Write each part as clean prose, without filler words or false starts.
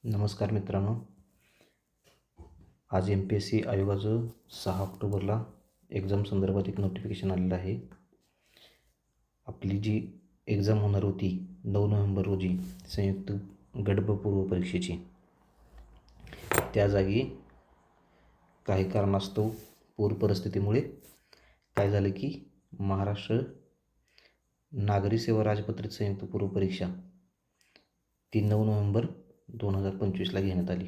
नमस्कार मित्रांनो, आज MPSC आयोगाचं 6 ऑक्टोबरला एक्झाम संदर्भात एक नोटिफिकेशन आलेलं आहे. आपली जी एक्झाम होणार होती 9 नोव्हेंबर रोजी संयुक्त गट ब पूर्व परीक्षेची, त्या जागी काही कारणास्तव पूर परिस्थितीमुळे काय झालं की महाराष्ट्र नागरी सेवा राजपत्रित संयुक्त पूर्व परीक्षा ती 9 नोव्हेंबर 2025ला घेण्यात आली.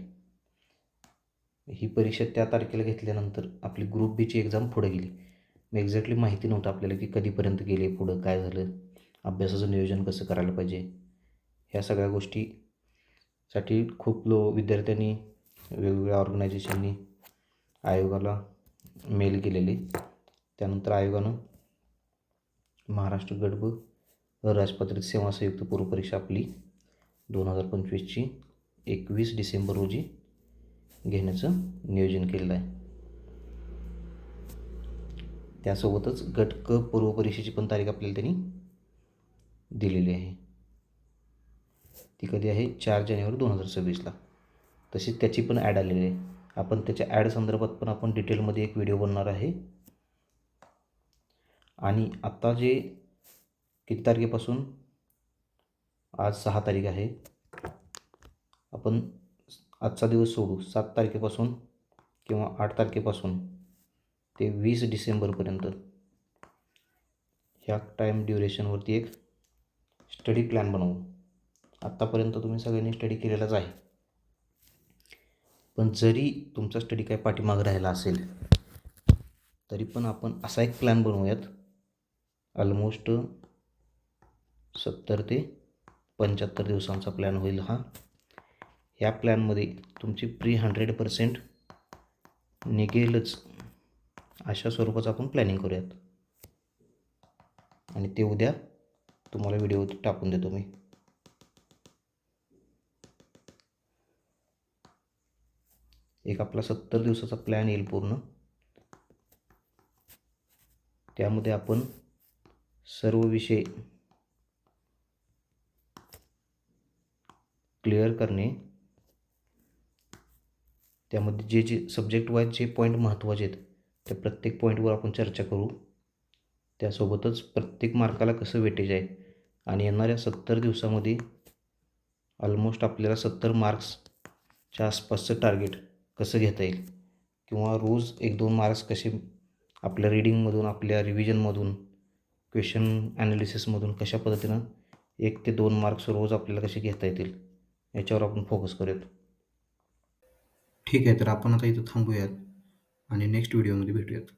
ही परीक्षा त्या तारखेला घेतल्यानंतर आपली ग्रुप बीची एक्झाम पुढे गेली. मग एक्झॅक्टली माहिती नव्हतं आपल्याला की कधीपर्यंत गेले, पुढं काय झालं, अभ्यासाचं नियोजन कसं करायला पाहिजे. ह्या सगळ्या गोष्टीसाठी खूप विद्यार्थ्यांनी वेगवेगळ्या ऑर्गनायझेशननी आयोगाला मेल केलेले. त्यानंतर आयोगानं महाराष्ट्र गट ब राजपत्रित सेवा संयुक्त पूर्व परीक्षा आपली 2025ची 21 डिसेंबर रोजी घेण्याचं नियोजन केलेलं आहे. त्यासोबतच गट क पूर्व परीक्षेची पण तारीख आपल्याला त्यांनी दिलेली आहे. ती कधी आहे 4 जानेवारी 2026ला. तशीच त्याची पण ॲड आलेली आहे. आपण त्याच्या ॲड संदर्भात पण आपण डिटेलमध्ये एक व्हिडिओ बनवणार आहे. आणि आत्ता जे किती तारखेपासून, आज 6 तारीख आहे, आपण आजचा दिवस सोडू 7 तारखेपासून किंवा 8 तारखेपासून ते 20 डिसेंबरपर्यंत ह्या टाईम ड्युरेशनवरती एक स्टडी प्लॅन बनवू. आत्तापर्यंत तुम्ही सगळ्यांनी स्टडी केलेलाच आहे, पण जरी तुमचा स्टडी काय पाठीमागं राहिला असेल तरी पण आपण असा एक प्लॅन बनवूयात. ऑलमोस्ट 70 ते 75 दिवसांचा प्लॅन होईल हा. ह्या प्लॅनमध्ये तुमची 100% निघेलच अशा स्वरूपाचं आपण प्लॅनिंग करूयात. आणि ते उद्या तुम्हाला व्हिडिओ टाकून देतो मी. एक आपला 70 दिवसाचा प्लॅन येईल पूर्ण. त्यामध्ये आपण सर्व विषय क्लिअर करणे, त्यामध्ये जे जे सब्जेक्ट वाईज जे पॉईंट महत्त्वाचे आहेत त्या प्रत्येक पॉईंटवर आपण चर्चा करू. त्यासोबतच प्रत्येक मार्काला कसं वेटेज आहे आणि येणाऱ्या 70 दिवसामध्ये ऑलमोस्ट आपल्याला 70 मार्क्सच्या आसपासचं टार्गेट कसं घेता येईल, किंवा रोज 1-2 मार्क्स कसे आपल्या रीडिंगमधून, आपल्या रिव्हिजनमधून, क्वेश्चन ॲनालिसिसमधून कशा पद्धतीनं 1 ते 2 मार्क्स रोज आपल्याला कसे घेता येतील याच्यावर आपण फोकस करूयात. ठीक आहे, तर आपण आता इथं थांबूयात आणि नेक्स्ट व्हिडिओमध्ये भेटूयात.